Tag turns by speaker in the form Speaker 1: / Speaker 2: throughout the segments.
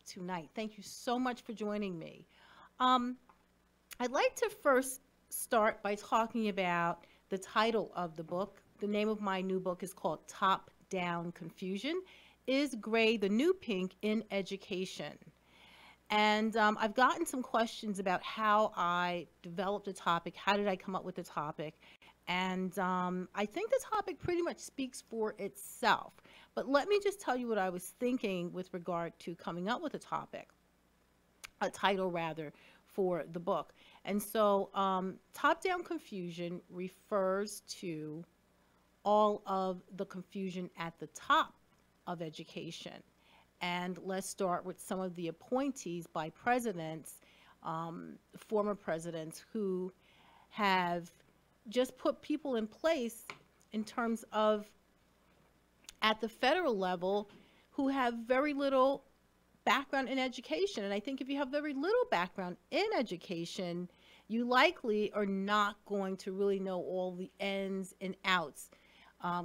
Speaker 1: tonight. Thank you so much for joining me. Um, I'd like to first start by talking about the title of the book. The name of my new book is called Top Down Confusion: Is Gray the New Pink in Education? And I've gotten some questions about how I developed the topic. How did I come up with the topic? And I think the topic pretty much speaks for itself. But let me just tell you what I was thinking with regard to coming up with a title rather, for the book. And so top down confusion refers to all of the confusion at the top of education. And let's start with some of the appointees by presidents, former presidents, who have just put people in place in terms of at the federal level who have very little background in education. And I think if you have very little background in education, you likely are not going to really know all the ins and outs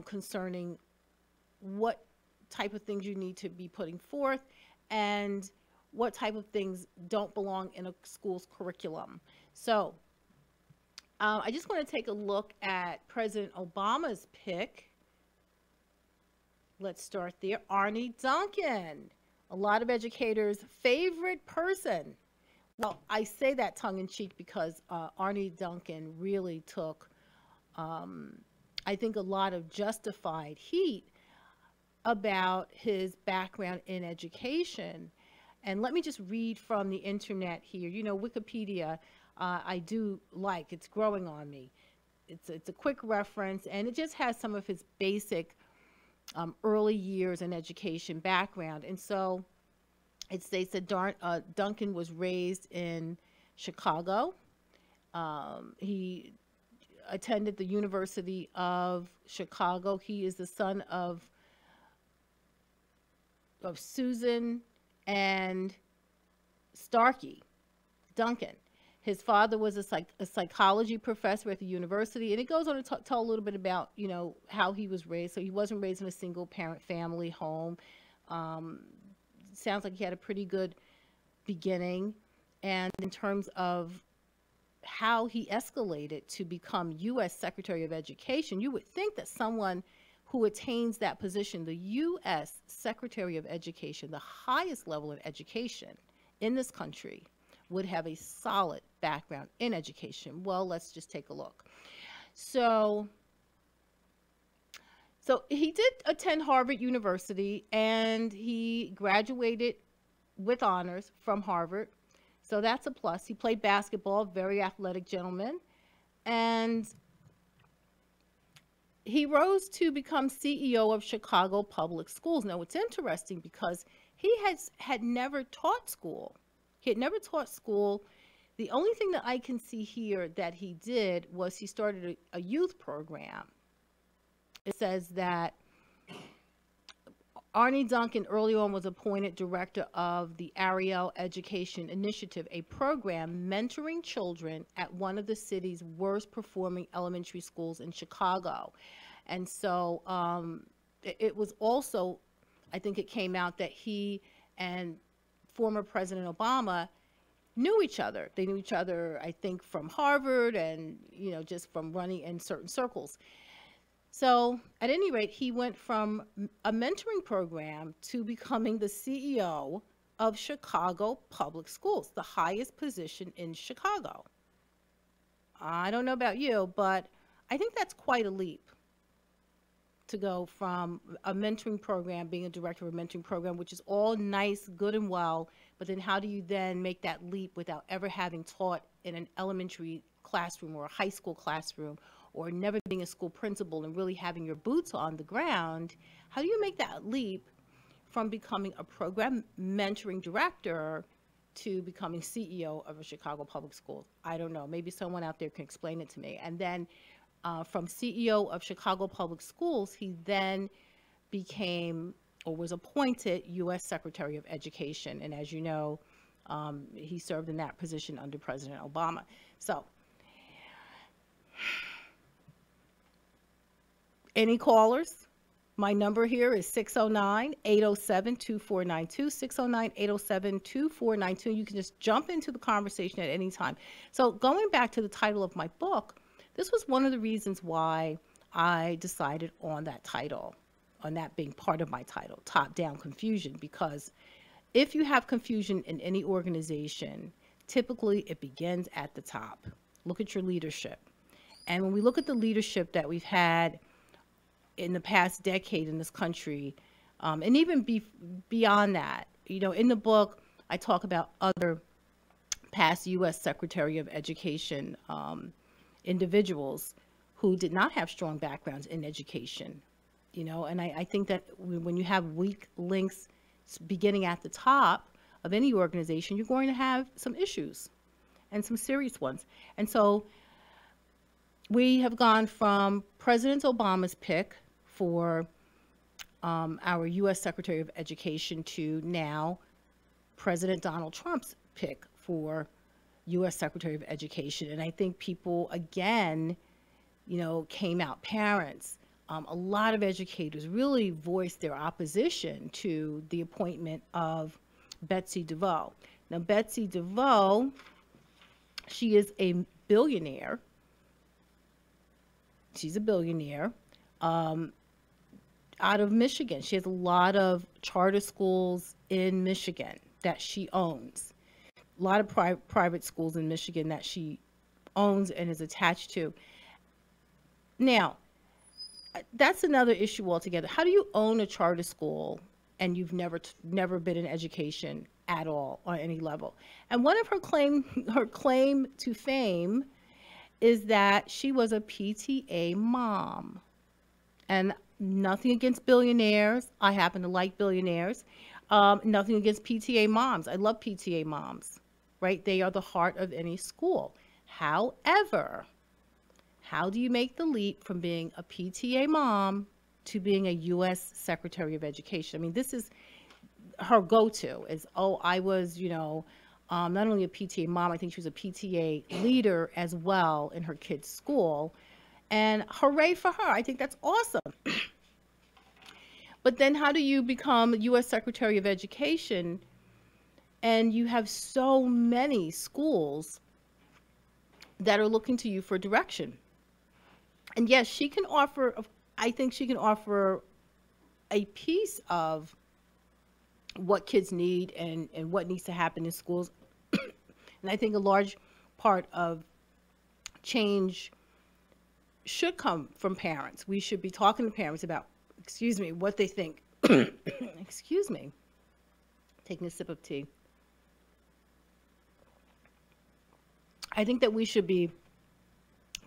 Speaker 1: concerning what type of things you need to be putting forth and what type of things don't belong in a school's curriculum. So I just want to take a look at President Obama's pick. Let's start there. Arne Duncan, a lot of educators' favorite person. Well, I say that tongue-in-cheek because Arne Duncan really took, I think, a lot of justified heat about his background in education. And let me just read from the internet here. You know, Wikipedia, I do like. It's growing on me. It's a quick reference, and it just has some of his basic early years in education background. And so it states that Duncan was raised in Chicago. He attended the University of Chicago. He is the son of Susan and Starkey Duncan. His father was a psychology professor at the university, and it goes on to tell a little bit about, you know, how he was raised. So he wasn't raised in a single parent family home. Sounds like he had a pretty good beginning. And in terms of how he escalated to become U.S. Secretary of Education, you would think that someone who attains that position, the U.S. Secretary of Education, the highest level of education in this country, would have a solid background in education. Well, let's just take a look. So he did attend Harvard University, and he graduated with honors from Harvard. So that's a plus. He played basketball, very athletic gentleman. And he rose to become CEO of Chicago Public Schools. Now, it's interesting because he had never taught school. He had never taught school. The only thing that I can see here that he did was he started a youth program. It says that Arne Duncan early on was appointed director of the Ariel Education Initiative, a program mentoring children at one of the city's worst performing elementary schools in Chicago. And so it was also, I think it came out that he and former President Obama knew each other. They knew each other, I think, from Harvard and, you know, just from running in certain circles. So at any rate, he went from a mentoring program to becoming the CEO of Chicago Public Schools, the highest position in Chicago. I don't know about you, but I think that's quite a leap to go from a mentoring program, being a director of a mentoring program, which is all nice, good and well, but then how do you then make that leap without ever having taught in an elementary classroom or a high school classroom, or never being a school principal and really having your boots on the ground? How do you make that leap from becoming a program mentoring director to becoming CEO of a Chicago Public Schools? I don't know. Maybe someone out there can explain it to me. And then from CEO of Chicago Public Schools, he then became or was appointed U.S. Secretary of Education. And as you know, he served in that position under President Obama. So, any callers? My number here is 609-807-2492, 609-807-2492. You can just jump into the conversation at any time. So going back to the title of my book, this was one of the reasons why I decided on that title, on that being part of my title, Top-Down Confusion, because if you have confusion in any organization, typically it begins at the top. Look at your leadership. And when we look at the leadership that we've had in the past decade in this country, and even beyond that, you know, in the book, I talk about other past U.S. Secretary of Education individuals who did not have strong backgrounds in education, you know, and I think that when you have weak links beginning at the top of any organization, you're going to have some issues and some serious ones. And so we have gone from President Obama's pick for our U.S. Secretary of Education to now President Donald Trump's pick for U.S. Secretary of Education. And I think people, again, you know, came out, parents, a lot of educators really voiced their opposition to the appointment of Betsy DeVos. Now, Betsy DeVos, she is a billionaire. She's a billionaire. Out of Michigan. She has a lot of charter schools in Michigan that she owns. A lot of private schools in Michigan that she owns and is attached to. Now, that's another issue altogether. How do you own a charter school and you've never been in education at all on any level? And one of her claim to fame is that she was a PTA mom. And nothing against billionaires. I happen to like billionaires. Nothing against PTA moms. I love PTA moms, right? They are the heart of any school. However, how do you make the leap from being a PTA mom to being a U.S. Secretary of Education? I mean, this is her go-to is, oh, I was, you know, not only a PTA mom, I think she was a PTA leader as well in her kids' school. And hooray for her. I think that's awesome. But then how do you become U.S. Secretary of Education and you have so many schools that are looking to you for direction? And yes, she can offer, I think she can offer a piece of what kids need and what needs to happen in schools. And I think a large part of change should come from parents. We should be talking to parents about, what they think. Excuse me. Taking a sip of tea. I think that we should be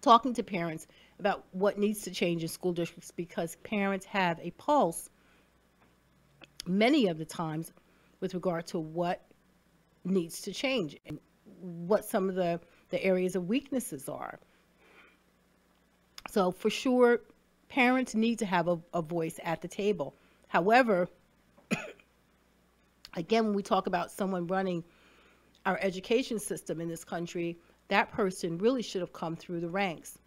Speaker 1: talking to parents about what needs to change in school districts because parents have a pulse many of the times with regard to what needs to change and what some of the areas of weaknesses are. So for sure, parents need to have a voice at the table. However, again, when we talk about someone running our education system in this country, that person really should have come through the ranks.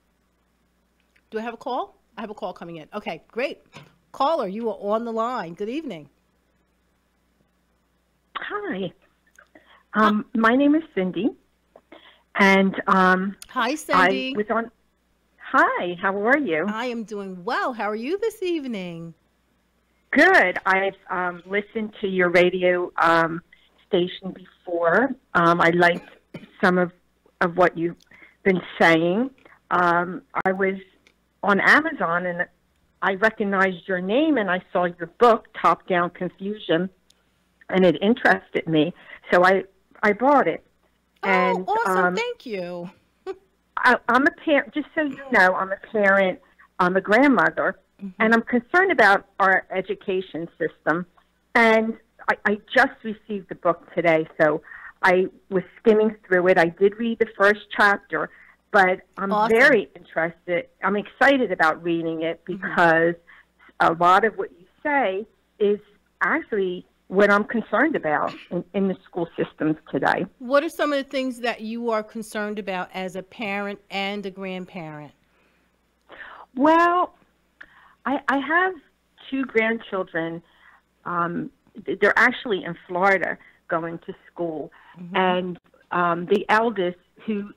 Speaker 1: Do I have a call? I have a call coming in. Okay, great. Caller, you are on the line. Good evening.
Speaker 2: Hi. My name is Cindy. And
Speaker 1: hi, Cindy.
Speaker 2: Hi, how are you?
Speaker 1: I am doing well. How are you this evening?
Speaker 2: Good. I've listened to your radio station before. I liked some of what you've been saying. I was on Amazon and I recognized your name and I saw your book, Top-Down Confusion, and it interested me. So I bought it.
Speaker 1: Oh,
Speaker 2: and,
Speaker 1: awesome. Thank you.
Speaker 2: I'm a parent, just so you know, I'm a parent, I'm a grandmother, and I'm concerned about our education system. And I just received the book today, so I was skimming through it. I did read the first chapter, but I'm
Speaker 1: awesome.
Speaker 2: Very interested. I'm excited about reading it because a lot of what you say is actually what I'm concerned about in the school systems today.
Speaker 1: What are some of the things that you are concerned about as a parent and a grandparent?
Speaker 2: Well, I have two grandchildren. They're actually in Florida going to school.
Speaker 1: Mm-hmm.
Speaker 2: And the eldest, who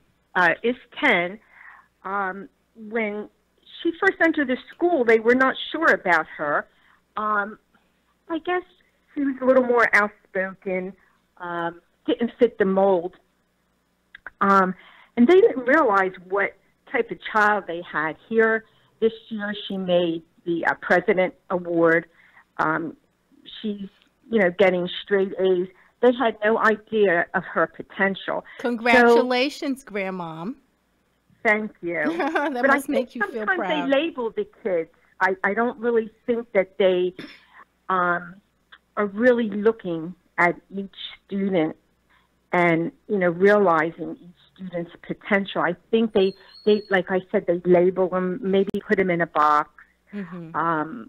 Speaker 2: is 10, when she first entered the school, they were not sure about her. I guess she was a little more outspoken, didn't fit the mold. And they didn't realize what type of child they had. Here, this year, she made the President Award. She's, getting straight A's. They had no idea of her potential.
Speaker 1: Congratulations, Grandmom.
Speaker 2: Thank you.
Speaker 1: That
Speaker 2: but
Speaker 1: must
Speaker 2: I
Speaker 1: make you feel proud.
Speaker 2: Sometimes they label the kids. I don't really think that they are really looking at each student and, realizing each student's potential. I think they like I said, they label them, maybe put them in a box.
Speaker 1: Mm-hmm.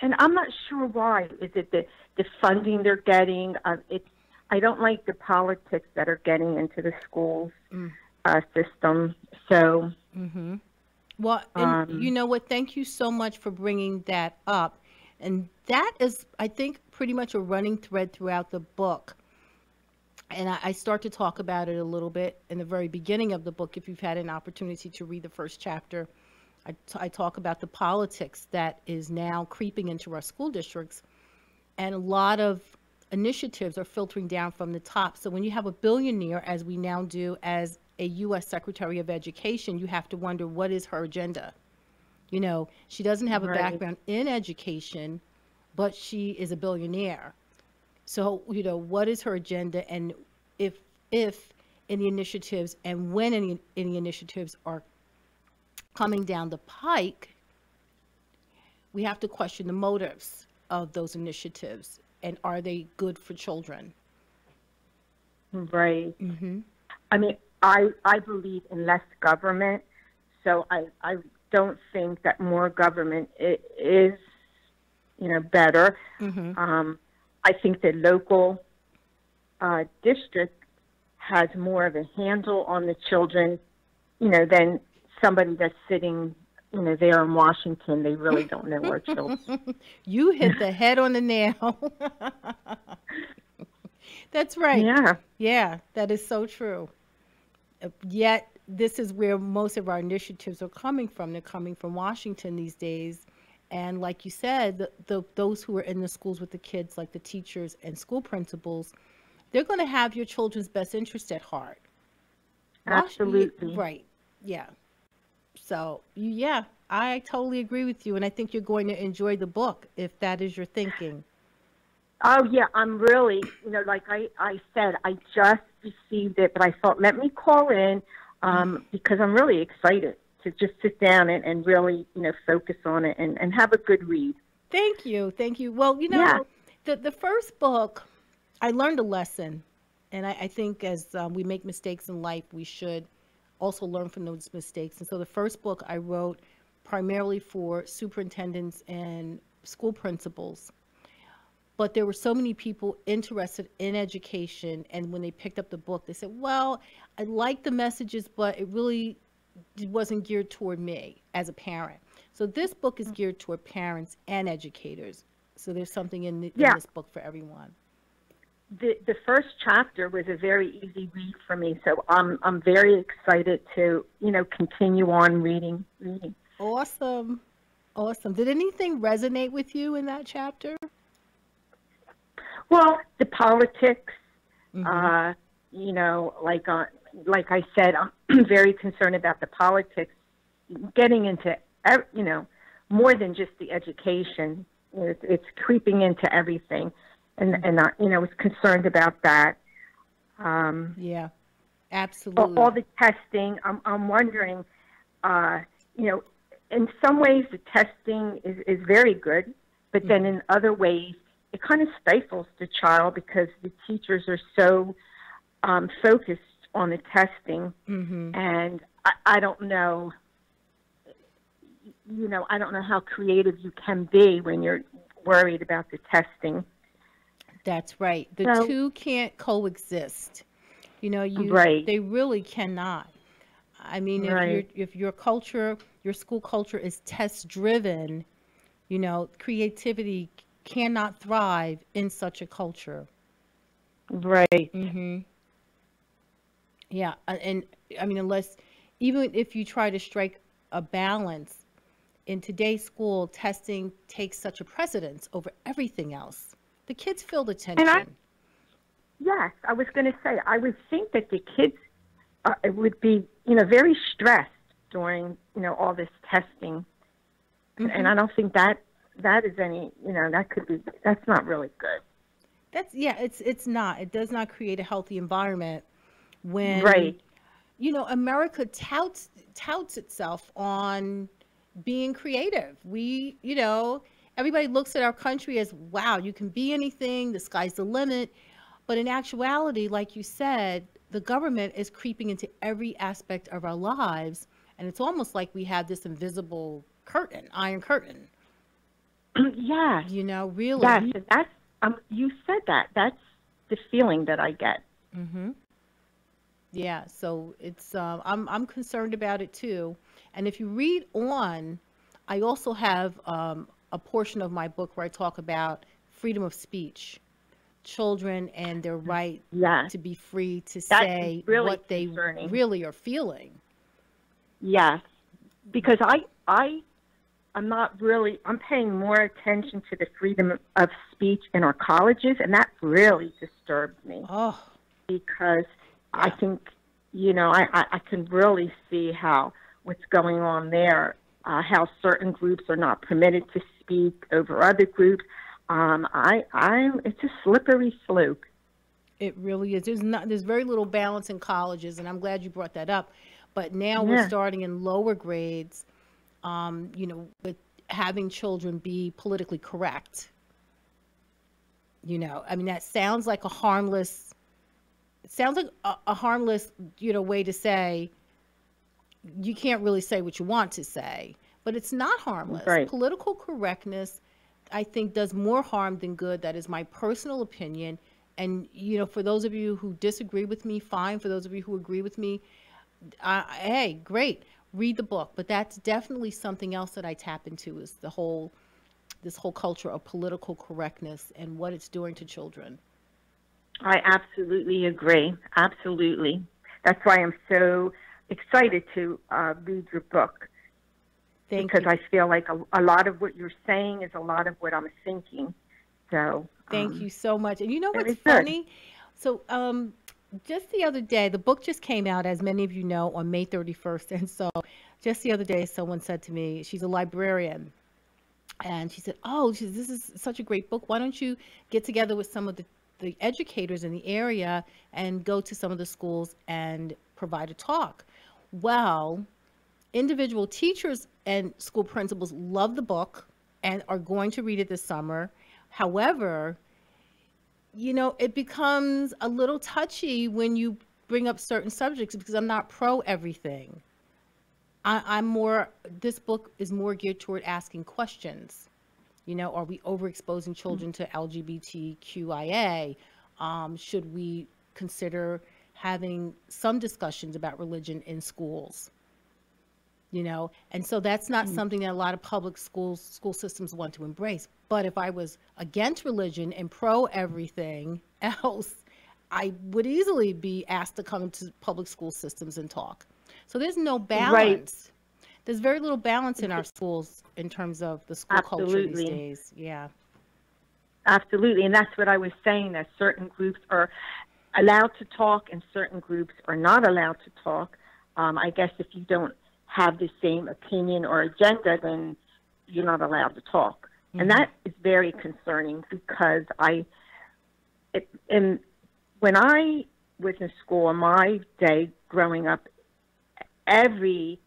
Speaker 2: And I'm not sure why. Is it the funding they're getting? I don't like the politics that are getting into the schools system. So,
Speaker 1: mm-hmm. Well, and you know what? Thank you so much for bringing that up. And that is, I think, pretty much a running thread throughout the book. And I start to talk about it a little bit in the very beginning of the book. If you've had an opportunity to read the first chapter, I talk about the politics that is now creeping into our school districts. And a lot of initiatives are filtering down from the top. So when you have a billionaire, as we now do, as a U.S. Secretary of Education, you have to wonder, what is her agenda? She doesn't have a background in education, but she is a billionaire. So, what is her agenda? And if any initiatives and when any initiatives are coming down the pike, we have to question the motives of those initiatives, and are they good for children?
Speaker 2: Right.
Speaker 1: Mm-hmm.
Speaker 2: I mean, I believe in less government, so I don't think that more government is, better.
Speaker 1: Mm-hmm.
Speaker 2: I think the local district has more of a handle on the children, than somebody that's sitting, there in Washington. They really don't know our children.
Speaker 1: You hit the head on the nail. That's right.
Speaker 2: Yeah.
Speaker 1: Yeah, that is so true. Yet, this is where most of our initiatives are coming from. They're coming from Washington these days. And like you said, those who are in the schools with the kids, like the teachers and school principals, they're going to have your children's best interest at heart.
Speaker 2: Absolutely.
Speaker 1: Right. Yeah. So, yeah, I totally agree with you. And I think you're going to enjoy the book if that is your thinking.
Speaker 2: Oh, yeah, I'm really, like I said, I just received it, but I thought, let me call in because I'm really excited to just sit down and really, focus on it and have a good read.
Speaker 1: Thank you. Thank you. Well, the first book, I learned a lesson. And I think as we make mistakes in life, we should also learn from those mistakes. And so the first book I wrote primarily for superintendents and school principals. But there were so many people interested in education. And when they picked up the book, they said, well, I like the messages, but it really wasn't geared toward me as a parent. So this book is geared toward parents and educators. So there's something in this book for everyone.
Speaker 2: The first chapter was a very easy read for me, so I'm very excited to continue on reading.
Speaker 1: Awesome. Did anything resonate with you in that chapter?
Speaker 2: Well, the politics.
Speaker 1: Mm-hmm.
Speaker 2: Like I said, I'm very concerned about the politics getting into more than just the education. It's creeping into everything. And I, was concerned about that.
Speaker 1: Yeah, absolutely.
Speaker 2: All the testing. I'm wondering, in some ways the testing is very good, but then in other ways it kind of stifles the child because the teachers are so focused on the testing, and I don't know. I don't know how creative you can be when you're worried about the testing.
Speaker 1: That's right. The two can't coexist.
Speaker 2: Right.
Speaker 1: They really cannot. I mean, if your culture, your school culture is test driven, You know, creativity cannot thrive in such a culture.
Speaker 2: Right.
Speaker 1: Hmm. Yeah, and I mean, unless even if you try to strike a balance in today's school, testing takes such a precedence over everything else. The kids feel the
Speaker 2: And
Speaker 1: tension.
Speaker 2: yes, I was going to say, I would think that the kids it would be, very stressed during, all this testing. And
Speaker 1: Hmm.
Speaker 2: I don't think that is any, that could be, that's not really good.
Speaker 1: That's yeah, it's not. It does not create a healthy environment when
Speaker 2: Right.
Speaker 1: America touts itself on being creative. Everybody looks at our country as, wow, you can be anything, the sky's the limit. But in actuality, like you said, the government is creeping into every aspect of our lives, and it's almost like we have this invisible curtain, iron curtain.
Speaker 2: Yes. Yes.
Speaker 1: Really.
Speaker 2: And that's, you said that. That's the feeling that I get.
Speaker 1: Hmm. Yeah, so it's I'm concerned about it too. And if you read on, I also have a portion of my book where I talk about freedom of speech, children and their right
Speaker 2: Yes.
Speaker 1: to be free to
Speaker 2: That is
Speaker 1: say
Speaker 2: really
Speaker 1: what they
Speaker 2: concerning.
Speaker 1: really are feeling.
Speaker 2: Yes. Because I'm not really, I'm paying more attention to the freedom of speech in our colleges, and that really disturbs me
Speaker 1: Oh,
Speaker 2: because I
Speaker 1: yeah.
Speaker 2: think, I can really see how what's going on there, how certain groups are not permitted to speak over other groups. It's a slippery slope.
Speaker 1: It really is. There's very little balance in colleges, and I'm glad you brought that up. But now we're
Speaker 2: Yeah.
Speaker 1: starting in lower grades, with having children be politically correct. I mean, that sounds like a harmless, it sounds like a harmless, way to say you can't really say what you want to say, but it's not harmless.
Speaker 2: Right.
Speaker 1: Political correctness, I think, does more harm than good. That is my personal opinion. And, for those of you who disagree with me, fine. For those of you who agree with me, hey, great. Read the book. But that's definitely something else that I tap into is this whole culture of political correctness and what it's doing to children.
Speaker 2: I absolutely agree. Absolutely. That's why I'm so excited to read your book
Speaker 1: Thank
Speaker 2: because
Speaker 1: you.
Speaker 2: I feel like a lot of what you're saying is a lot of what I'm thinking. So,
Speaker 1: Thank you so much. And you know what's
Speaker 2: very good.
Speaker 1: funny? So, just the other day, the book just came out, as many of you know, on May 31st. And so, just the other day, someone said to me, she's a librarian, and she said, "Oh, this is such a great book. Why don't you get together with some of the educators in the area and go to some of the schools and provide a talk?" Well, individual teachers and school principals love the book and are going to read it this summer. However, it becomes a little touchy when you bring up certain subjects because I'm not pro everything. I'm more, this book is more geared toward asking questions. Are we overexposing children to LGBTQIA? Should we consider having some discussions about religion in schools? And so that's not something that a lot of public school systems want to embrace. But if I was against religion and pro everything else, I would easily be asked to come into public school systems and talk. So there's no
Speaker 2: Right.
Speaker 1: balance. There's very little balance in our schools in terms of the school culture these
Speaker 2: Absolutely.
Speaker 1: days. Yeah.
Speaker 2: Absolutely. And that's what I was saying, that certain groups are allowed to talk and certain groups are not allowed to talk. I guess if you don't have the same opinion or agenda, then you're not allowed to talk. And
Speaker 1: Hmm.
Speaker 2: that is very concerning because and when I was in school in my day growing up, every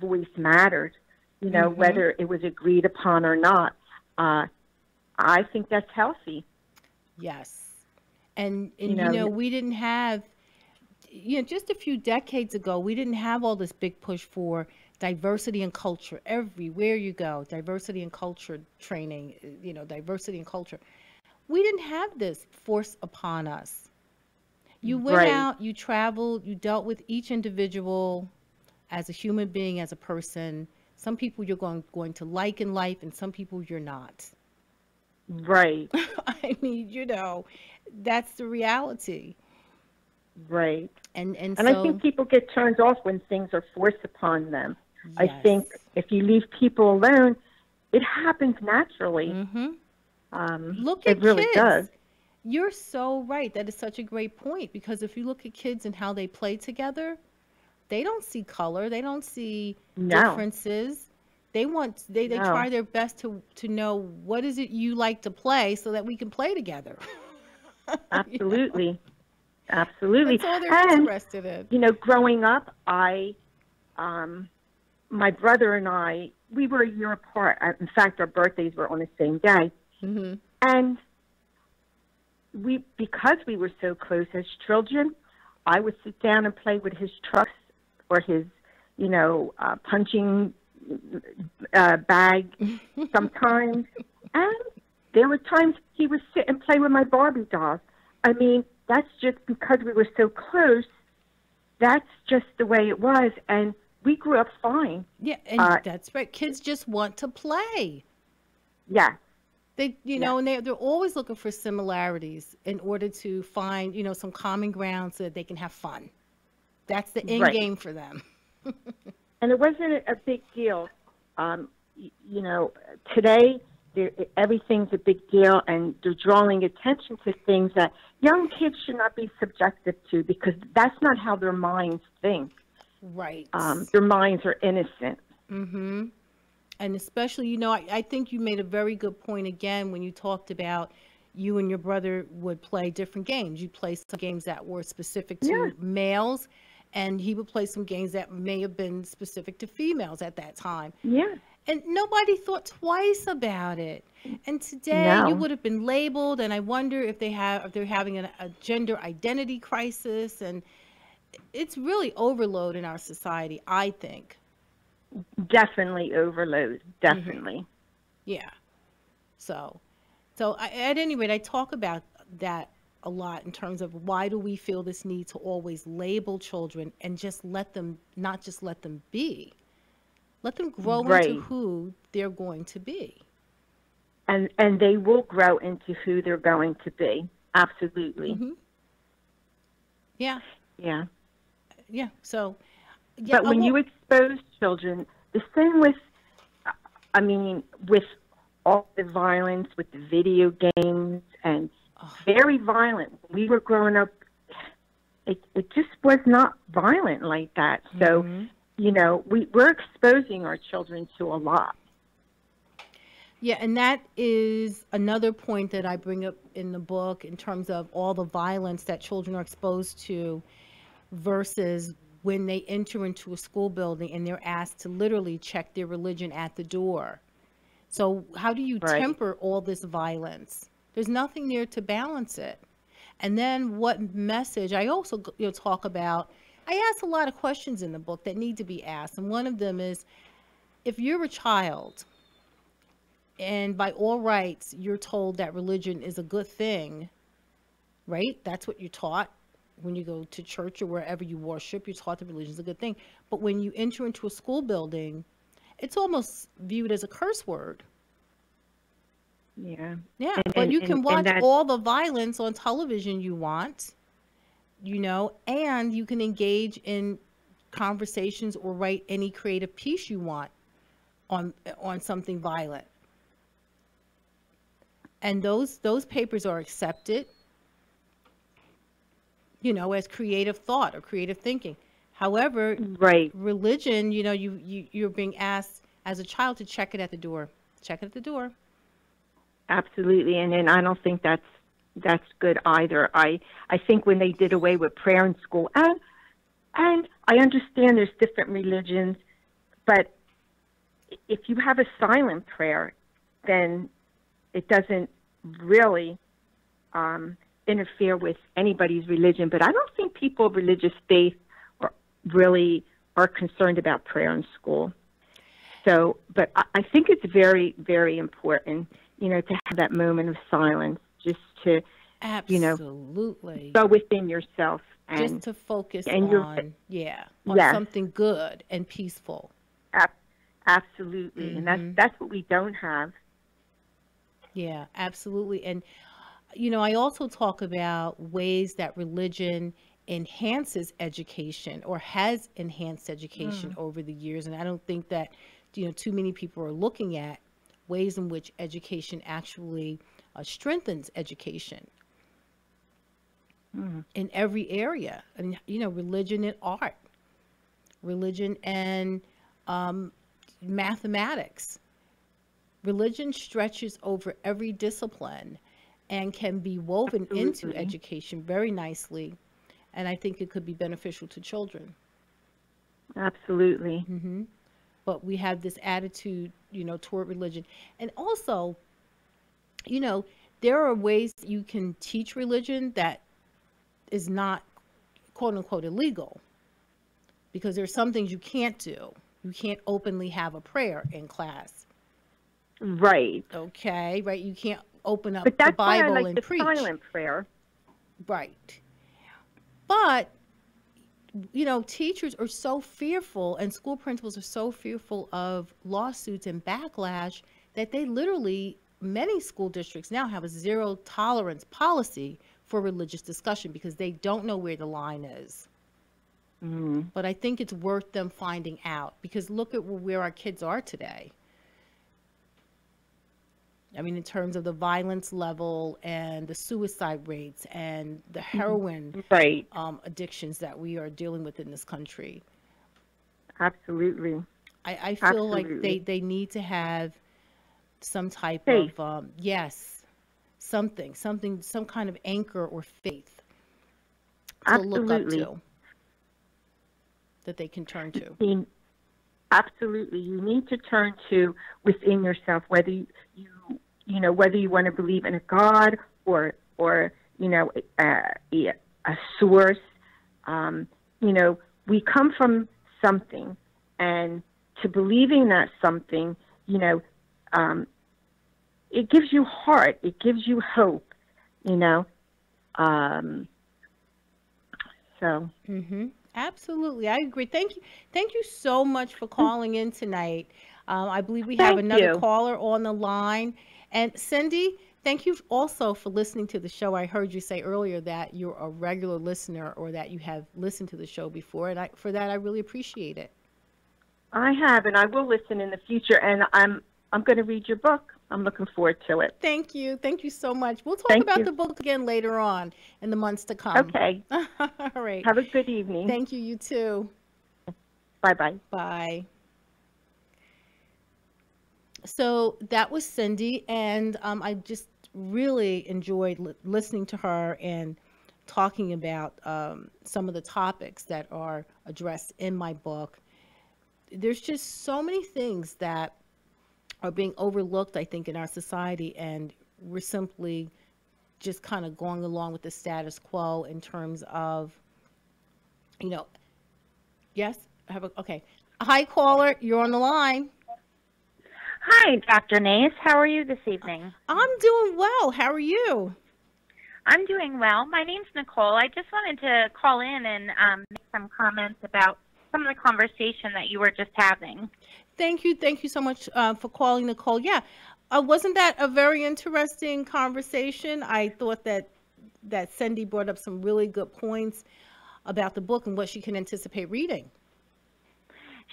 Speaker 2: voice mattered,
Speaker 1: Hmm.
Speaker 2: whether it was agreed upon or not. I think that's healthy.
Speaker 1: Yes. And
Speaker 2: You know,
Speaker 1: we didn't have, just a few decades ago, we didn't have all this big push for diversity and culture everywhere you go, diversity and culture training, diversity and culture. We didn't have this forced upon us. You went
Speaker 2: right.
Speaker 1: out, you traveled, you dealt with each individual as a human being, as a person, Some people you're going to like in life, and some people you're not.
Speaker 2: Right.
Speaker 1: I mean, that's the reality.
Speaker 2: Right.
Speaker 1: And
Speaker 2: And I think
Speaker 1: so,
Speaker 2: people get turned off when things are forced upon them. I think
Speaker 1: yes.
Speaker 2: if you leave people alone, it happens naturally.
Speaker 1: Mm-hmm. Look
Speaker 2: It
Speaker 1: at
Speaker 2: really does.
Speaker 1: kids. You're so right. That is such a great point, because if you look at kids and how they play together, they don't see color, they don't see
Speaker 2: No,
Speaker 1: differences. They
Speaker 2: no,
Speaker 1: try their best to know what is it you like to play so that we can play together. You know,
Speaker 2: absolutely. Absolutely.
Speaker 1: that's all they're
Speaker 2: And,
Speaker 1: interested in.
Speaker 2: growing up, um, my brother and I, we were a year apart. In fact, our birthdays were on the same day.
Speaker 1: Hmm.
Speaker 2: And because we were so close as children, I would sit down and play with his trucks or his, punching bag sometimes. And there were times he would sit and play with my Barbie dolls. I mean, that's just because we were so close. That's just the way it was. And we grew up fine.
Speaker 1: Yeah, and that's right. Kids just want to play.
Speaker 2: Yeah,
Speaker 1: They,
Speaker 2: yeah,
Speaker 1: and they're always looking for similarities in order to find, some common ground so that they can have fun. That's the end
Speaker 2: right.
Speaker 1: game for them.
Speaker 2: And it wasn't a big deal. Today everything's a big deal, and they're drawing attention to things that young kids should not be subjected to, because that's not how their minds think.
Speaker 1: Right.
Speaker 2: Their minds are innocent.
Speaker 1: Mm-hmm. And especially, I think you made a very good point again when you talked about you and your brother would play different games. You play some games that were specific
Speaker 2: Yeah,
Speaker 1: to males, and he would play some games that may have been specific to females at that time.
Speaker 2: yeah,
Speaker 1: And nobody thought twice about it. And today you
Speaker 2: no,
Speaker 1: would have been labeled, and I wonder if they're having a gender identity crisis, and it's really overload in our society, I think.
Speaker 2: definitely overload,
Speaker 1: Hmm.
Speaker 2: definitely.
Speaker 1: Yeah. So, at any rate, I talk about that a lot in terms of why do we feel this need to always label children and not just let them be. Let them grow into
Speaker 2: Right.
Speaker 1: who they're going to be.
Speaker 2: And they will grow into who they're going to be. Absolutely.
Speaker 1: Hmm. Yeah.
Speaker 2: Yeah.
Speaker 1: Yeah. So, yeah,
Speaker 2: But
Speaker 1: I
Speaker 2: when you
Speaker 1: won't.
Speaker 2: expose children, the same with, I mean, with all the violence, with the video games, and
Speaker 1: Oh,
Speaker 2: very violent. We were growing up, it just was not violent like that. So,
Speaker 1: hmm.
Speaker 2: we're exposing our children to a lot.
Speaker 1: Yeah, and that is another point that I bring up in the book in terms of all the violence that children are exposed to versus when they enter into a school building and they're asked to literally check their religion at the door. So, how do you
Speaker 2: Right.
Speaker 1: temper all this violence? There's nothing there to balance it. And then what message I also talk about. I ask a lot of questions in the book that need to be asked, and one of them is if you're a child and by all rights you're told that religion is a good thing, right? That's what you're taught when you go to church or wherever you worship. You're taught that religion is a good thing. But when you enter into a school building, it's almost viewed as a curse word.
Speaker 2: Yeah.
Speaker 1: Yeah,
Speaker 2: And
Speaker 1: but
Speaker 2: and
Speaker 1: you
Speaker 2: and,
Speaker 1: can
Speaker 2: and
Speaker 1: watch
Speaker 2: that
Speaker 1: all the violence on television you want, and you can engage in conversations or write any creative piece you want on something violent. And those papers are accepted, as creative thought or creative thinking. However,
Speaker 2: right.
Speaker 1: religion, you're being asked as a child to check it at the door. Check it at the door.
Speaker 2: Absolutely. And I don't think that's good either. I think when they did away with prayer in school, and I understand there's different religions, but if you have a silent prayer, then it doesn't really interfere with anybody's religion. But I don't think people of religious faith are really are concerned about prayer in school. So, but I think it's very, very important, to have that moment of silence, just to,
Speaker 1: Absolutely.
Speaker 2: go within yourself
Speaker 1: Just
Speaker 2: and
Speaker 1: to focus
Speaker 2: and you're
Speaker 1: on, yeah, on
Speaker 2: yes,
Speaker 1: something good and peaceful.
Speaker 2: ab- Absolutely. And that's what we don't have.
Speaker 1: Yeah, absolutely. And, you know, I also talk about ways that religion enhances education or has enhanced education
Speaker 2: Mm.
Speaker 1: over the years. And I don't think that, you know, too many people are looking at ways in which education actually strengthens education
Speaker 2: Mm.
Speaker 1: in every area. And, you know, religion and art, religion and um, mathematics. Religion stretches over every discipline and can be woven into
Speaker 2: Absolutely.
Speaker 1: education very nicely. And I think it could be beneficial to children.
Speaker 2: Absolutely.
Speaker 1: But we have this attitude, you know, toward religion. And also, you know, there are ways that you can teach religion that is not quote unquote illegal because there's some things you can't do. You can't openly have a prayer in class.
Speaker 2: Right.
Speaker 1: Okay, right? You can't open up
Speaker 2: But
Speaker 1: the
Speaker 2: that's why I
Speaker 1: Bible
Speaker 2: like
Speaker 1: and
Speaker 2: the
Speaker 1: preach.
Speaker 2: silent prayer.
Speaker 1: Right. But, you know, teachers are so fearful and school principals are so fearful of lawsuits and backlash that they literally, many school districts now have a zero tolerance policy for religious discussion because they don't know where the line is.
Speaker 2: Mm.
Speaker 1: But I think it's worth them finding out because look at where our kids are today. I mean, in terms of the violence level and the suicide rates and the heroin
Speaker 2: Right.
Speaker 1: addictions that we are dealing with in this country.
Speaker 2: Absolutely.
Speaker 1: I feel like
Speaker 2: Absolutely.
Speaker 1: they need to have some type
Speaker 2: Faith.
Speaker 1: of, yes, something, some kind of anchor or faith to look up
Speaker 2: Absolutely.
Speaker 1: to that they can turn to.
Speaker 2: mean, absolutely. You need to turn to within yourself, whether you know whether you want to believe in a God or you know a source. You know, we come from something, and to believing that something, you know, it gives you heart. It gives you hope. You know, so.
Speaker 1: Absolutely, I agree. Thank you so much for calling in tonight. I believe we have
Speaker 2: Thank
Speaker 1: another
Speaker 2: you.
Speaker 1: caller on the line. And Cindy, thank you also for listening to the show. I heard you say earlier that you're a regular listener or that you have listened to the show before, and for that I really appreciate it.
Speaker 2: I have, and I will listen in the future. And I'm going to read your book. I'm looking forward to it.
Speaker 1: Thank you so much. We'll talk
Speaker 2: Thank
Speaker 1: about
Speaker 2: you.
Speaker 1: the book again later on in the months to come.
Speaker 2: Okay.
Speaker 1: All right.
Speaker 2: Have a good evening.
Speaker 1: Thank you. You too.
Speaker 2: Bye bye.
Speaker 1: Bye. So that was Cindy, and I just really enjoyed listening to her and talking about some of the topics that are addressed in my book. There's just so many things that are being overlooked, I think, in our society, and we're simply just kind of going along with the status quo in terms of, you know, yes, okay. Hi, caller, you're on the line.
Speaker 3: Hi, Dr. NACE. How are you this evening?
Speaker 1: I'm doing well. How are you?
Speaker 3: I'm doing well. My name's Nicole. I just wanted to call in and make some comments about some of the conversation that you were just having.
Speaker 1: Thank you. Thank you so much for calling, Nicole. Yeah, wasn't that a very interesting conversation? I thought that Cindy brought up some really good points about the book and what she can anticipate reading.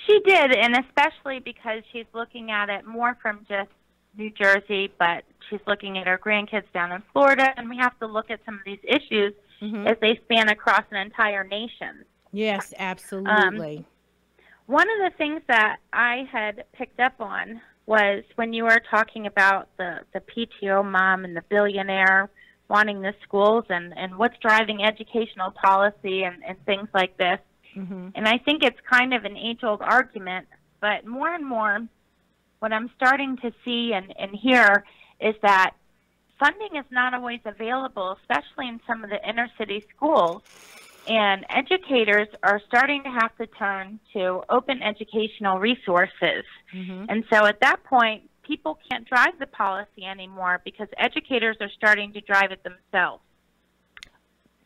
Speaker 3: She did, and especially because she's looking at it more from just New Jersey, but she's looking at her grandkids down in Florida, and we have to look at some of these issues as they span across an entire nation.
Speaker 1: Yes, absolutely.
Speaker 3: One of the things that I had picked up on was when you were talking about the PTO mom and the billionaire wanting the schools and what's driving educational policy and things like this. And I think it's kind of an age-old argument, but more and more what I'm starting to see and hear is that funding is not always available, especially in some of the inner-city schools. And educators are starting to have to turn to open educational resources. And so at that point, people can't drive the policy anymore because educators are starting to drive it themselves.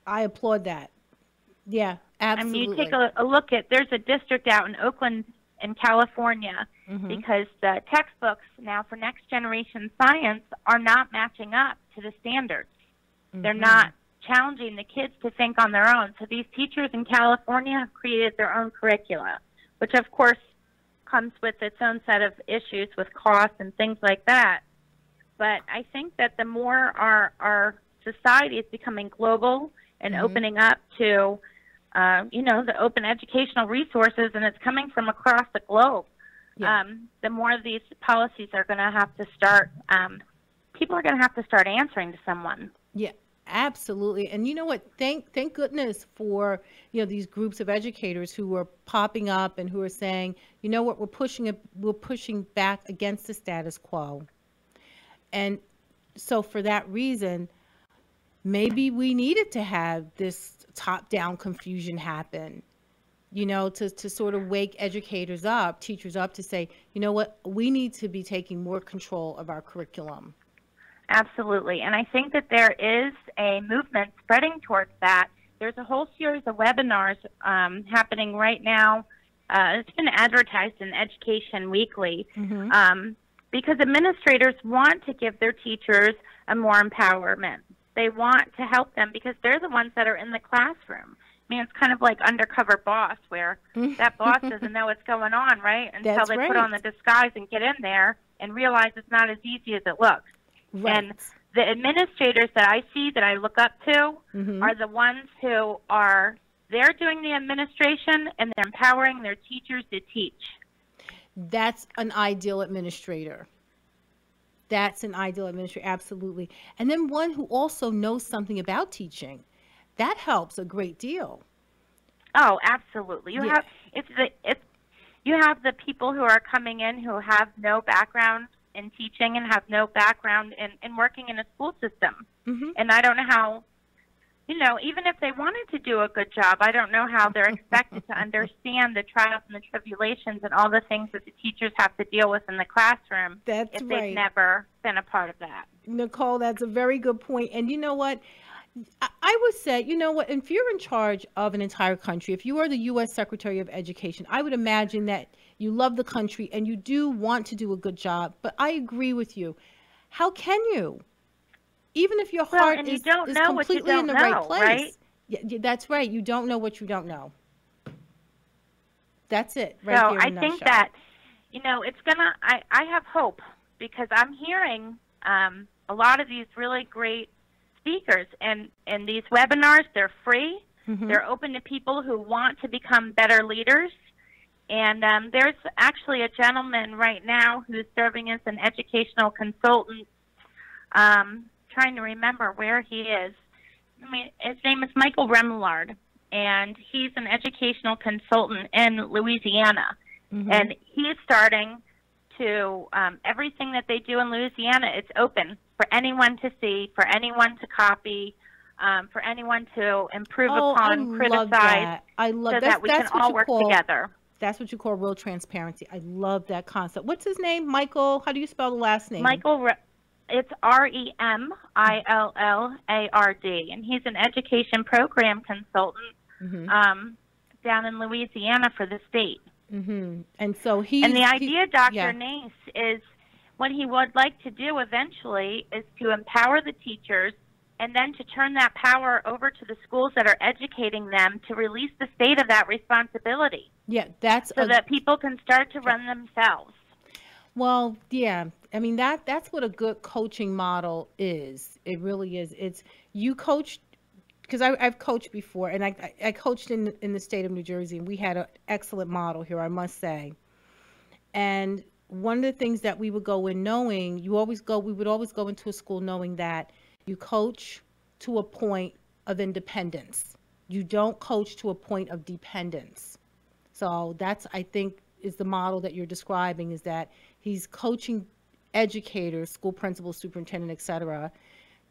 Speaker 1: I applaud that. Yeah, absolutely.
Speaker 3: I mean, you take a look at, there's a district out in Oakland, in California because the textbooks now for next generation science are not matching up to the standards. They're not challenging the kids to think on their own. So these teachers in California have created their own curricula, which of course comes with its own set of issues with cost and things like that. But I think that the more our society is becoming global and opening up to, the open educational resources, and it's coming from across the globe, the more of these policies are going to have to start, people are going to have to start answering to someone.
Speaker 1: Yeah, absolutely. And you know what? Thank goodness for, these groups of educators who are popping up and who are saying, you know what, we're pushing back against the status quo. And so for that reason, maybe we needed to have this top-down confusion happen, to sort of wake educators up, teachers up to say, you know what, we need to be taking more control of our curriculum.
Speaker 3: Absolutely. And I think that there is a movement spreading towards that. There's a whole series of webinars happening right now. It's been advertised in Education Weekly because administrators want to give their teachers a more empowerment. They want to help them because they're the ones that are in the classroom. I mean, it's kind of like Undercover Boss, where that boss doesn't know what's going on, right? Until they put on the disguise and get in there and realize it's not as easy as it looks. Right. And the administrators that I see that I look up to are the ones who they're doing the administration and they're empowering their teachers to teach.
Speaker 1: That's an ideal administrator. Absolutely. And then one who also knows something about teaching. That helps a great deal. Oh, absolutely. You have the people who are coming in who have no background in teaching and have no background in working in a school system. And I don't know how, even if they wanted to do a good job, I don't know how they're expected to understand the trials and the tribulations and all the things that the teachers have to deal with in the classroom if they've never been a part of that. Nicole, that's a very good point. And you know what? I would say, if you're in charge of an entire country, if you are the U.S. Secretary of Education, I would imagine that you love the country and you do want to do a good job. But I agree with you. How can you? Even if your heart is completely in the right place. Right? Yeah, that's right. You don't know what you don't know. That's it. Right
Speaker 3: so I think that, it's going to, I have hope because I'm hearing a lot of these really great speakers, and these webinars, they're free. They're open to people who want to become better leaders. And there's actually a gentleman right now who's serving as an educational consultant, trying to remember where he is. I mean, his name is Michael Remillard, and he's an educational consultant in Louisiana. And he's starting to, everything that they do in Louisiana, it's open for anyone to see, for anyone to copy, for anyone to improve upon, criticize, so that we can all work together.
Speaker 1: That's what you call real transparency. I love that concept. What's his name? Michael, how do you spell the last name?
Speaker 3: It's Remillard, and he's an education program consultant down in Louisiana for the state.
Speaker 1: And so
Speaker 3: the idea, Dr. NACE, is what he would like to do eventually is to empower the teachers and then to turn that power over to the schools that are educating them to release the state of that responsibility.
Speaker 1: Yeah, so
Speaker 3: that people can start to run themselves.
Speaker 1: Well, yeah. I mean, that's what a good coaching model is. It really is. It's you coach, because I've coached before, and I coached in the state of New Jersey, and we had an excellent model here, I must say. And one of the things that we would go in knowing, we would always go into a school knowing that you coach to a point of independence. You don't coach to a point of dependence. So that's, I think, is the model that you're describing, is that he's coaching educators, school principals, superintendent, et cetera,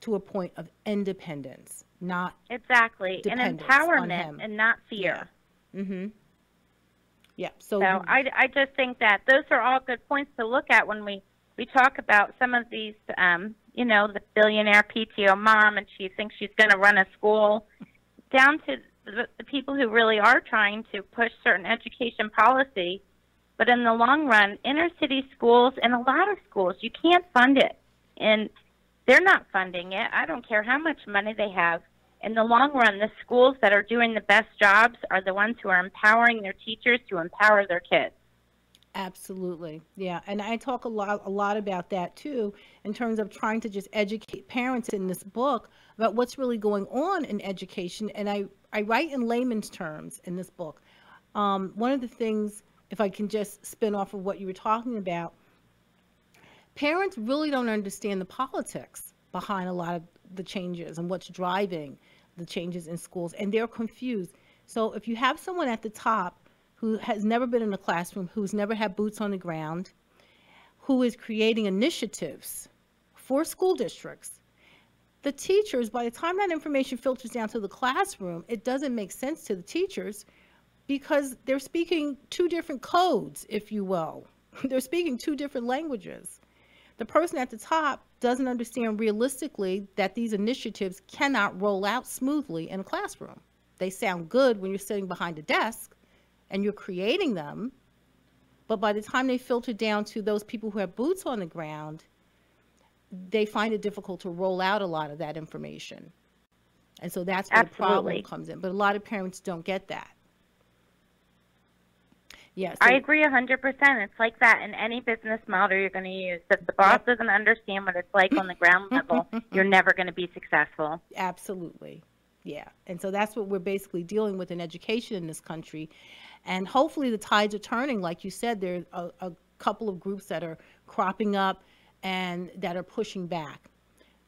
Speaker 1: to a point of independence, not
Speaker 3: exactly, and empowerment and not fear.
Speaker 1: Yeah. Yeah.
Speaker 3: So I just think that those are all good points to look at when we talk about some of these, the billionaire PTO mom, and she thinks she's going to run a school, down to the people who really are trying to push certain education policy But in the long run, inner city schools and a lot of schools, you can't fund it. And they're not funding it. I don't care how much money they have. In the long run, the schools that are doing the best jobs are the ones who are empowering their teachers to empower their kids.
Speaker 1: Absolutely. Yeah. And I talk a lot about that too, in terms of trying to just educate parents in this book about what's really going on in education. And I write in layman's terms in this book. One of the things, if I can just spin off of what you were talking about, parents really don't understand the politics behind a lot of the changes and what's driving the changes in schools, and they're confused. So if you have someone at the top who has never been in a classroom, who's never had boots on the ground, who is creating initiatives for school districts, the teachers, by the time that information filters down to the classroom, it doesn't make sense to the teachers because they're speaking two different codes, if you will. They're speaking two different languages. The person at the top doesn't understand realistically that these initiatives cannot roll out smoothly in a classroom. They sound good when you're sitting behind a desk and you're creating them, but by the time they filter down to those people who have boots on the ground, they find it difficult to roll out a lot of that information. And so that's where the problem comes in. But a lot of parents don't get that. Yes,
Speaker 3: I agree 100%. It's like that in any business model you're going to use. If the boss doesn't understand what it's like on the ground level, you're never going to be successful.
Speaker 1: Absolutely. Yeah. And so that's what we're basically dealing with in education in this country. And hopefully the tides are turning. Like you said, there's a couple of groups that are cropping up and that are pushing back.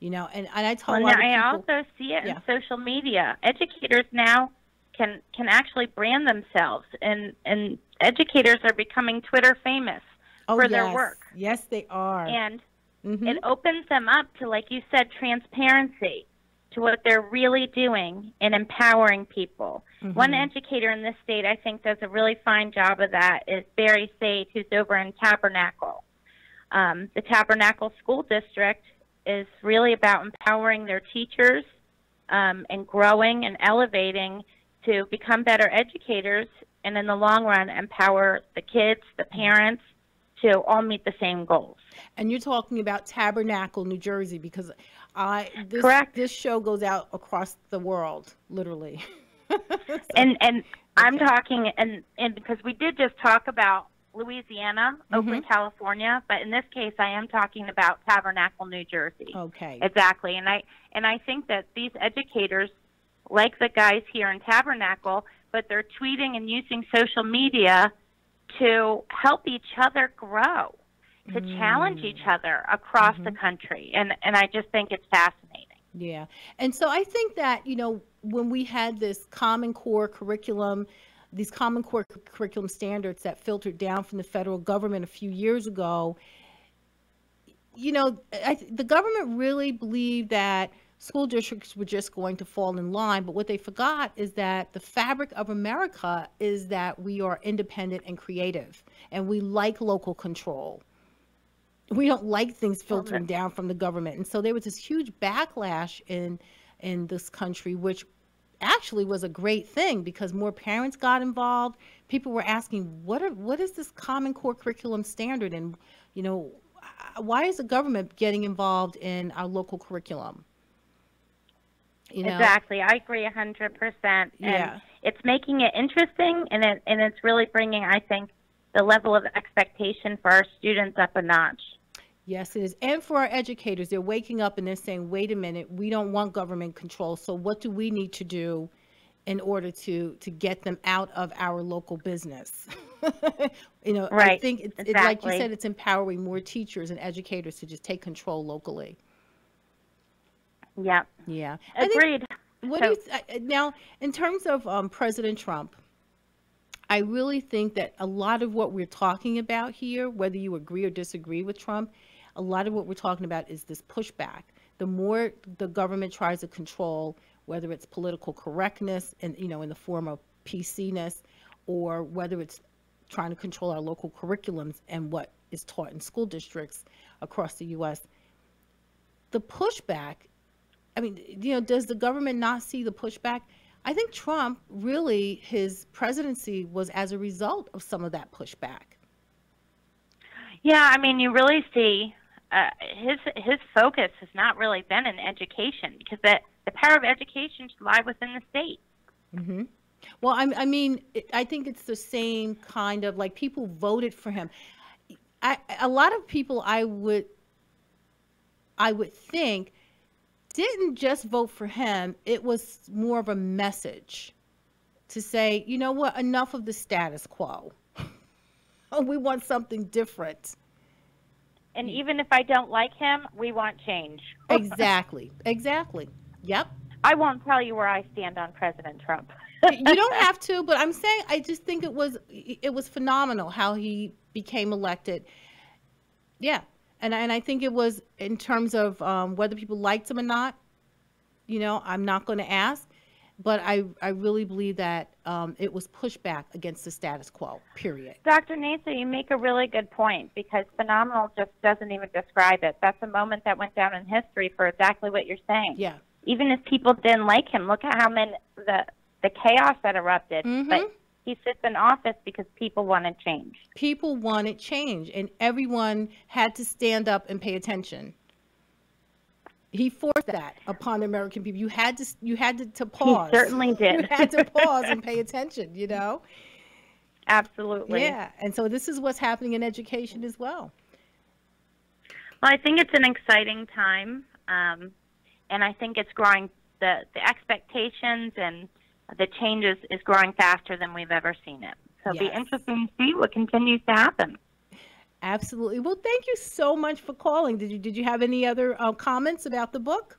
Speaker 1: You know, and I tell a lot of people.
Speaker 3: I also see it in social media. Educators now can actually brand themselves, and educators are becoming Twitter famous for their work.
Speaker 1: Yes, they are.
Speaker 3: And it opens them up to, like you said, transparency, to what they're really doing in empowering people. One educator in this state I think does a really fine job of that is Barry Sage, who's over in Tabernacle. The Tabernacle School District is really about empowering their teachers and growing and elevating to become better educators, and in the long run, empower the kids, the parents, to all meet the same goals.
Speaker 1: And you're talking about Tabernacle, New Jersey, because this show goes out across the world, literally.
Speaker 3: And I'm talking, and because we did just talk about Louisiana, Oakland, California, but in this case, I am talking about Tabernacle, New Jersey.
Speaker 1: Okay.
Speaker 3: Exactly, and I think that these educators, like the guys here in Tabernacle, but they're tweeting and using social media to help each other grow, to challenge each other across the country. And I just think it's fascinating.
Speaker 1: Yeah. And so I think that, you know, when we had this Common Core curriculum, these Common Core curriculum standards that filtered down from the federal government a few years ago, you know, the government really believed that school districts were just going to fall in line, but what they forgot is that the fabric of America is that we are independent and creative, and we like local control. We don't like things filtering down from the government. And so there was this huge backlash in this country, which actually was a great thing because more parents got involved. People were asking, what is this Common Core curriculum standard? And, you know, why is the government getting involved in our local curriculum? You know?
Speaker 3: Exactly. I agree 100%. And it's making it interesting, and it's really bringing, I think, the level of expectation for our students up a notch.
Speaker 1: Yes, it is. And for our educators, they're waking up and they're saying, wait a minute, we don't want government control. So what do we need to do in order to get them out of our local business? You know,
Speaker 3: right.
Speaker 1: I think it's like you said, it's empowering more teachers and educators to just take control locally.
Speaker 3: Yeah.
Speaker 1: Yeah.
Speaker 3: Agreed.
Speaker 1: Now, in terms of President Trump, I really think that a lot of what we're talking about here, whether you agree or disagree with Trump, a lot of what we're talking about is this pushback. The more the government tries to control, whether it's political correctness and, you know, in the form of PC-ness, or whether it's trying to control our local curriculums and what is taught in school districts across the U.S., the pushback, I mean, you know, does the government not see the pushback? I think Trump, really, his presidency was as a result of some of that pushback.
Speaker 3: Yeah, I mean, you really see his focus has not really been in education, because the power of education should lie within the state.
Speaker 1: Hmm. Well, I mean, I think it's the same kind of like people voted for him. A lot of people I would think didn't just vote for him. It was more of a message to say, you know what, enough of the status quo. We want something different.
Speaker 3: And even if I don't like him, we want change.
Speaker 1: Exactly. Exactly. Yep.
Speaker 3: I won't tell you where I stand on President Trump.
Speaker 1: You don't have to, but I'm saying I just think it was phenomenal how he became elected. Yeah. And I think it was in terms of whether people liked him or not, you know, I'm not going to ask, but I really believe that it was pushback against the status quo, period.
Speaker 3: Dr. Nasa, you make a really good point, because phenomenal just doesn't even describe it. That's a moment that went down in history for exactly what you're saying.
Speaker 1: Yeah.
Speaker 3: Even if people didn't like him, look at how many the chaos that erupted.
Speaker 1: Mm-hmm.
Speaker 3: But he sits in office because people wanted change.
Speaker 1: People wanted change, and everyone had to stand up and pay attention. He forced that upon the American people. You had to pause.
Speaker 3: He certainly did.
Speaker 1: You had to pause and pay attention, you know?
Speaker 3: Absolutely.
Speaker 1: Yeah. And so this is what's happening in education as well.
Speaker 3: Well, I think it's an exciting time, and I think it's growing. The expectations and the changes is growing faster than we've ever seen it. So it'll be interesting to see what continues to happen.
Speaker 1: Absolutely. Well, thank you so much for calling. Did you have any other comments about the book?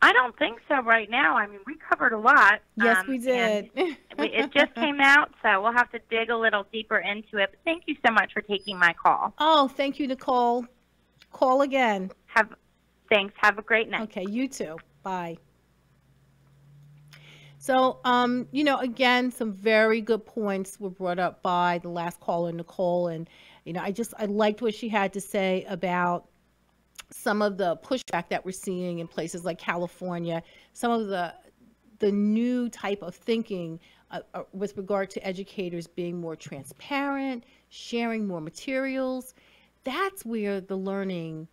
Speaker 3: I don't think so right now. I mean, we covered a lot.
Speaker 1: Yes, we did.
Speaker 3: It just came out, so we'll have to dig a little deeper into it. But thank you so much for taking my call.
Speaker 1: Oh, thank you, Nicole. Call again.
Speaker 3: Thanks. Have a great night.
Speaker 1: Okay, you too. Bye. So, you know, again, some very good points were brought up by the last caller, Nicole. And, you know, I liked what she had to say about some of the pushback that we're seeing in places like California, some of the new type of thinking with regard to educators being more transparent, sharing more materials. That's where the learning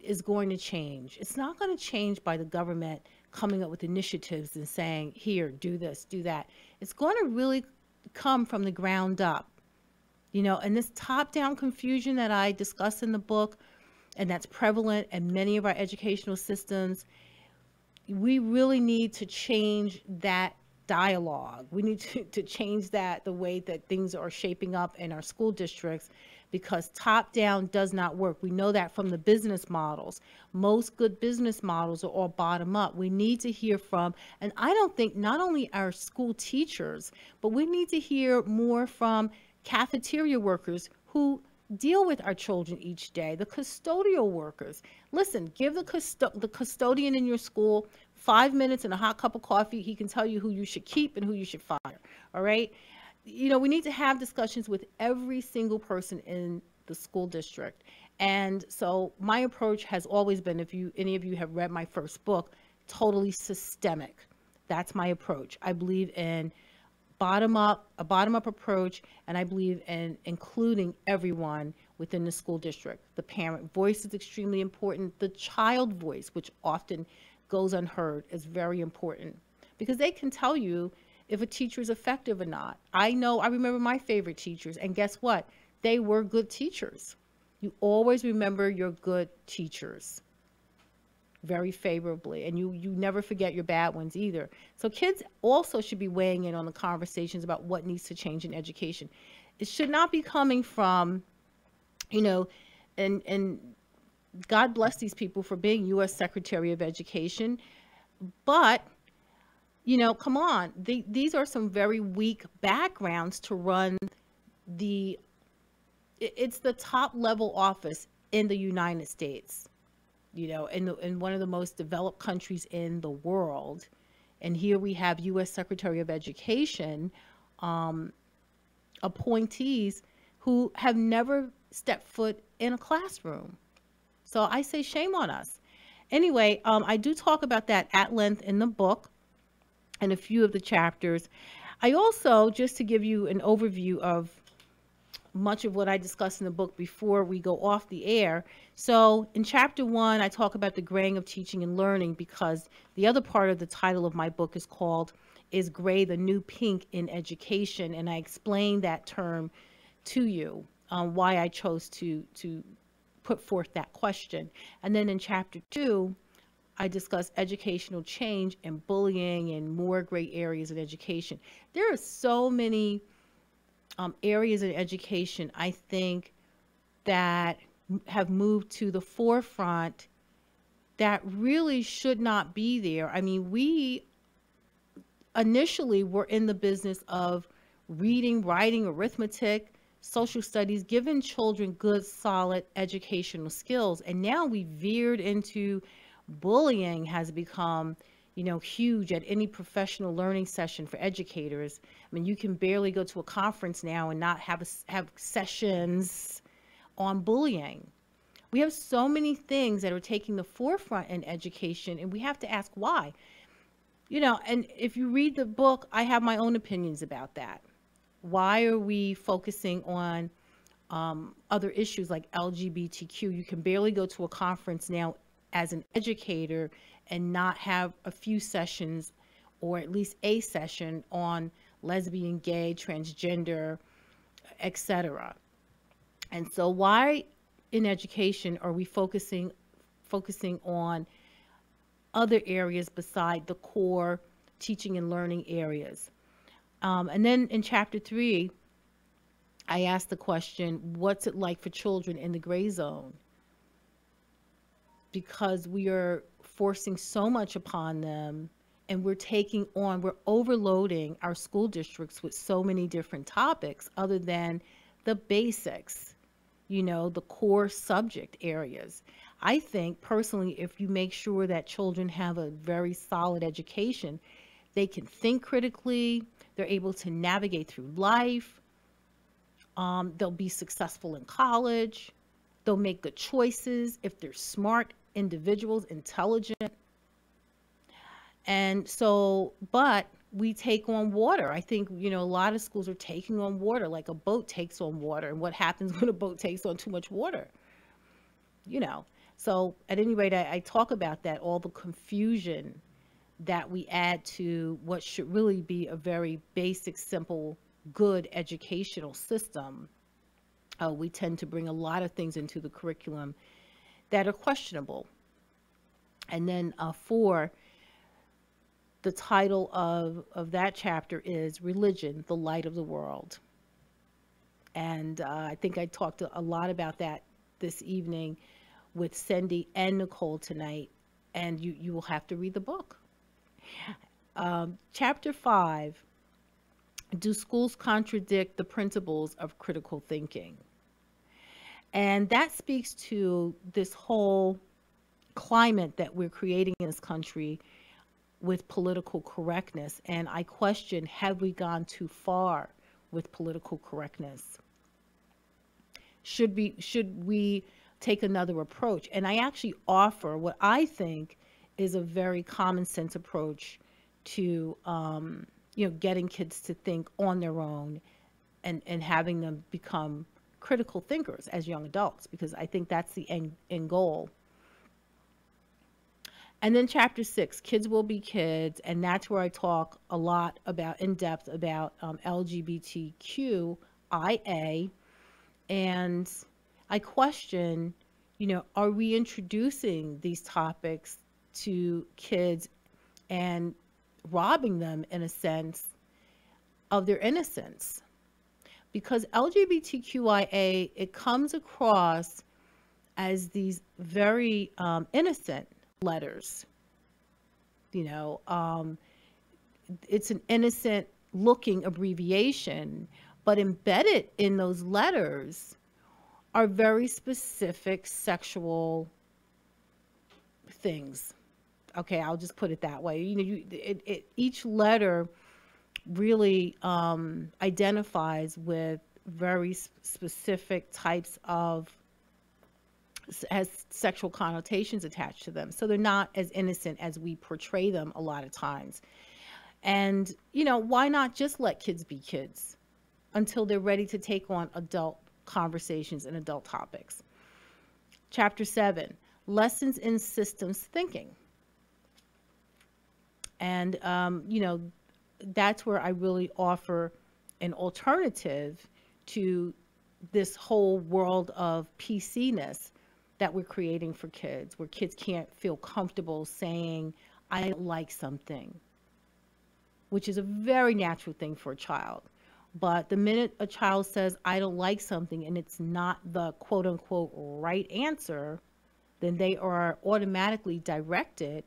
Speaker 1: is going to change. It's not going to change by the government coming up with initiatives and saying, here, do this, do that. It's going to really come from the ground up, you know, and this top-down confusion that I discuss in the book, and that's prevalent in many of our educational systems, we really need to change that dialogue. We need to change that, the way that things are shaping up in our school districts, because top-down does not work. We know that from the business models. Most good business models are all bottom-up. We need to hear from, and I don't think not only our school teachers, but we need to hear more from cafeteria workers who deal with our children each day, the custodial workers. Listen, give the custodian in your school 5 minutes and a hot cup of coffee. He can tell you who you should keep and who you should fire, all right? You know, we need to have discussions with every single person in the school district. And so my approach has always been, if any of you have read my first book, totally systemic. That's my approach. I believe in a bottom-up approach, and I believe in including everyone within the school district. The parent voice is extremely important. The child voice, which often goes unheard, is very important, because they can tell you if a teacher is effective or not. I remember my favorite teachers, and guess what? They were good teachers. You always remember your good teachers very favorably, and you never forget your bad ones either. So kids also should be weighing in on the conversations about what needs to change in education. It should not be coming from, you know, and God bless these people for being U.S. Secretary of Education, but you know, come on, these are some very weak backgrounds to run it's the top level office in the United States, you know, in one of the most developed countries in the world. And here we have U.S. Secretary of Education appointees who have never stepped foot in a classroom. So I say shame on us. Anyway, I do talk about that at length in the book and a few of the chapters. I also, just to give you an overview of much of what I discussed in the book before we go off the air. So in chapter 1, I talk about the graying of teaching and learning, because the other part of the title of my book is called "Is Gray the New Pink in Education?" And I explain that term to you, why I chose to put forth that question. And then in chapter 2, I discuss educational change and bullying and more gray areas in education. There are so many areas in education, I think, that have moved to the forefront that really should not be there. I mean, we initially were in the business of reading, writing, arithmetic, social studies, giving children good, solid educational skills. And now we veered into bullying has become, huge at any professional learning session for educators. I mean, you can barely go to a conference now and not have sessions on bullying. We have so many things that are taking the forefront in education, and we have to ask why. And if you read the book, I have my own opinions about that. Why are we focusing on other issues like LGBTQ? You can barely go to a conference now as an educator and not have a few sessions, or at least a session on lesbian, gay, transgender, etc. And so why in education are we focusing on other areas beside the core teaching and learning areas? And then in chapter 3, I asked the question, what's it like for children in the gray zone? Because we are forcing so much upon them, and we're overloading our school districts with so many different topics other than the basics, the core subject areas. I think personally, if you make sure that children have a very solid education, they can think critically, they're able to navigate through life, they'll be successful in college, they'll make good choices if they're smart individuals, intelligent. And so, but we take on water. I think, a lot of schools are taking on water like a boat takes on water. And what happens when a boat takes on too much water? So at any rate, I talk about that, all the confusion that we add to what should really be a very basic, simple, good educational system. We tend to bring a lot of things into the curriculum that are questionable. And then 4, the title of that chapter is Religion, the Light of the World. And I think I talked a lot about that this evening with Cindy and Nicole tonight, and you will have to read the book. Chapter 5, do schools contradict the principles of critical thinking? And that speaks to this whole climate that we're creating in this country with political correctness. And I question, have we gone too far with political correctness? Should we take another approach? And I actually offer what I think is a very common sense approach to getting kids to think on their own and having them become critical thinkers as young adults, because I think that's the end goal. And then chapter 6, Kids Will Be Kids, and that's where I talk a lot about, in depth, about LGBTQIA, and I question, are we introducing these topics to kids and robbing them, in a sense, of their innocence? Because LGBTQIA, it comes across as these very innocent letters. It's an innocent looking abbreviation, but embedded in those letters are very specific sexual things. Okay, I'll just put it that way. Each letter really identifies with very specific types of, has sexual connotations attached to them. So they're not as innocent as we portray them a lot of times. And, why not just let kids be kids? until they're ready to take on adult conversations and adult topics. Chapter 7, lessons in systems thinking. And, that's where I really offer an alternative to this whole world of PC-ness that we're creating for kids, where kids can't feel comfortable saying, I don't like something, which is a very natural thing for a child. But the minute a child says, I don't like something, and it's not the quote unquote right answer, then they are automatically directed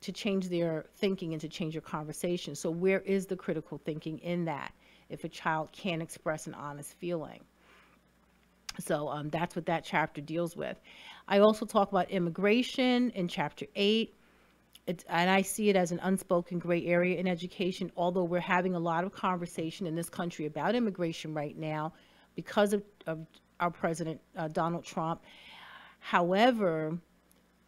Speaker 1: to change their thinking and to change their conversation. So where is the critical thinking in that if a child can't express an honest feeling? So that's what that chapter deals with. I also talk about immigration in chapter 8. And I see it as an unspoken gray area in education, although we're having a lot of conversation in this country about immigration right now because of our president, Donald Trump. However,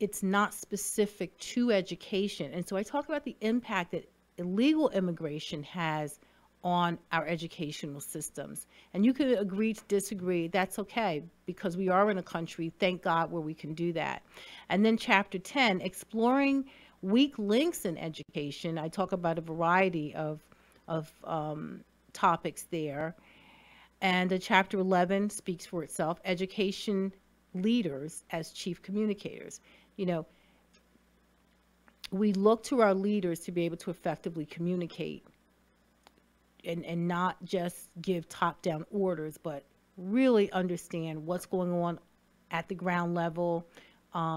Speaker 1: it's not specific to education. And so I talk about the impact that illegal immigration has on our educational systems. And you could agree to disagree. That's okay, because we are in a country, thank God, where we can do that. And then chapter 10, exploring weak links in education. I talk about a variety of topics there. And chapter 11 speaks for itself, education leaders as chief communicators. We look to our leaders to be able to effectively communicate and not just give top-down orders, but really understand what's going on at the ground level,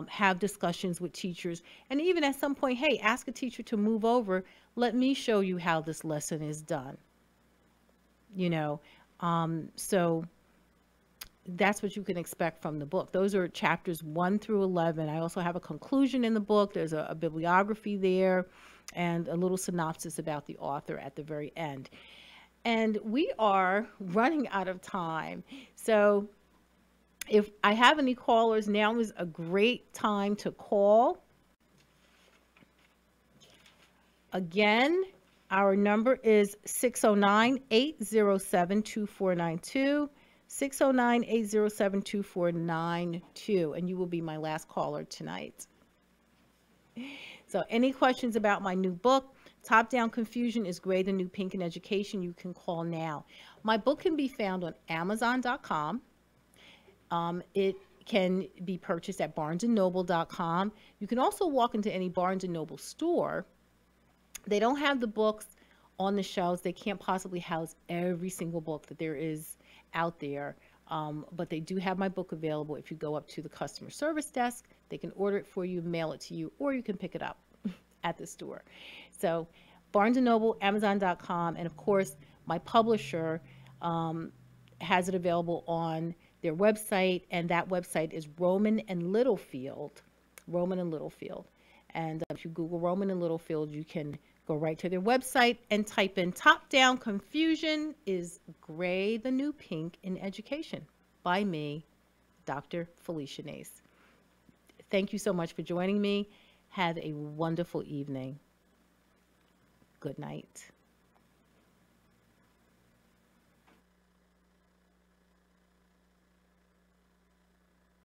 Speaker 1: have discussions with teachers, and even at some point, hey, ask a teacher to move over. Let me show you how this lesson is done. So that's what you can expect from the book. Those are chapters 1 through 11. I also have a conclusion in the book. There's a bibliography there and a little synopsis about the author at the very end. And we are running out of time. So if I have any callers, now is a great time to call. Again, our number is 609-807-2492, 609-807-2492, and you will be my last caller tonight. So any questions about my new book, Top-Down Confusion is Gray, the New Pink in Education, you can call now. My book can be found on Amazon.com. It can be purchased at BarnesandNoble.com. You can also walk into any Barnes & Noble store. They don't have the books on the shelves. They can't possibly house every single book that there is out there. But they do have my book available. If you go up to the customer service desk, they can order it for you, mail it to you, or you can pick it up at the store. So Barnes & Noble, Amazon.com, and of course, my publisher has it available on their website, and that website is Rowman and Littlefield. And if you Google Rowman and Littlefield, you can go right to their website and type in Top-Down Confusion is Gray, the New Pink in Education by me, Dr. Felicia NACES. Thank you so much for joining me. Have a wonderful evening. Good night.